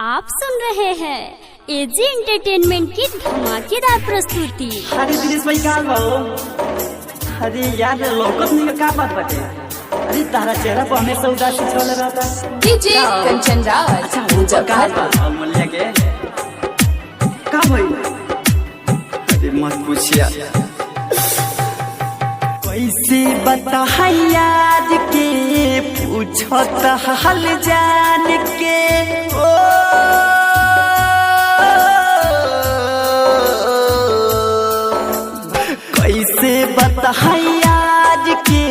आप सुन रहे हैं एजी एंटरटेनमेंट की धमाकेदार प्रस्तुति। अरे दिनेश भाई का भाव? अरे यार लोकत नहीं का बात बाटे। अरे तारा चेहरा पर हमेशा उदासी छल रहता। डीजे कंचन राज। अच्छा मुझे का बात मूल्य के का भाई? अरे मत पूछिया। कैसे बता याद के पूछत हाल जान के ओ कैसे बता याद के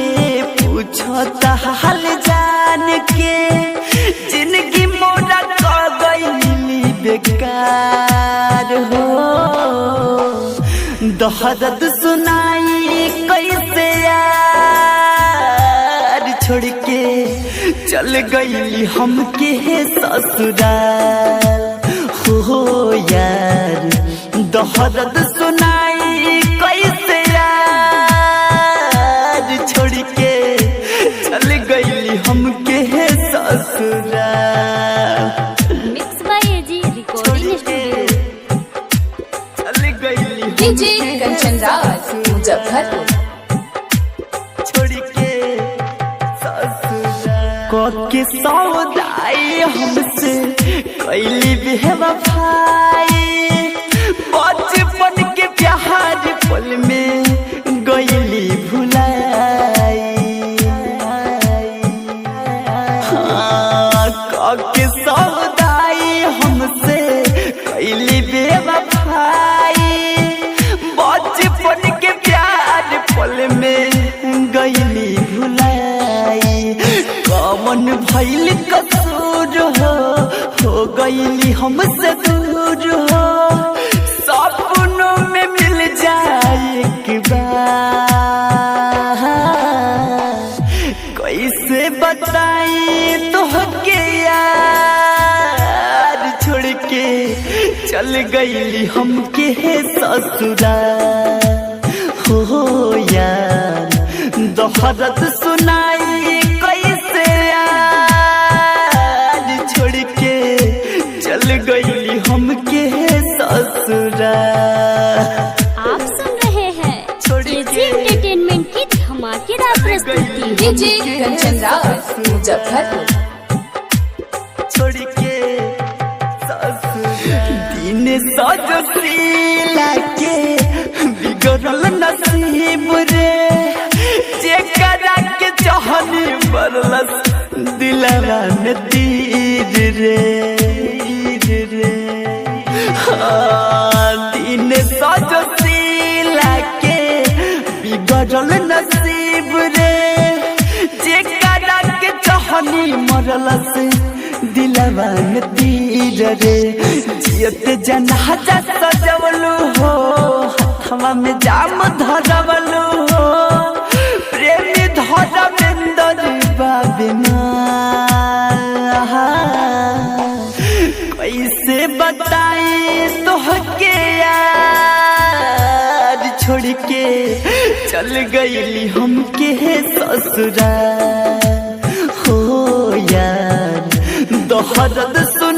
पूछत हाल जान के जिंदगी मोरा कर गई बेकार हो दर्द सुनाई कैसे यार छोड़ के चल गई हमके ससुराल हो यार दर्द सुनाई कैसे यार छोड़ के चल गई हमके ससुराल। Mix by AG recording studio. चल गई डीजे कंचन राज मुजफ्फरपुर। छोड़ के ससुराल के सौदाई हमसे कैली बेवफाई बचपन के प्यार पल में गईली भुलाई के सौदाई हमसे कैली बेवफाई बचपन के प्यार पल में गईली भुलाई कौन भइल कसूर हो गईली हमसे दूर हो सपनों में मिल जाए एक बार कैसे बताई तोहके यार छोड़ के चल गईली हमके ससुराल हो यार दर्द सुनाई कैसे यार छोड़ के चल गईली हमके ससुराल। आप सुन रहे हैं एजी एंटरटेनमेंट की धमाकेदार प्रस्तुति। डीजे कंचन राज मुजफ्फरपुर। छोड़ के दिन सजो सीला के बिगड़ल नसीब रे जेकरा के चाहनी बरलस दिलवा में तीर रे दिन सजो सीला के बिगड़ल नसीब रे जेकरा के चाहनी मरलस दिलवा में तीर रे जियत जनाजा सजवलू हो हथवा में जाम धरवलू हो प्रेमी धरमेंदर बाबिना कैसे बताई तोहके यार छोड़ के चल गईली हमके ससुराल हो यार दर्द सुन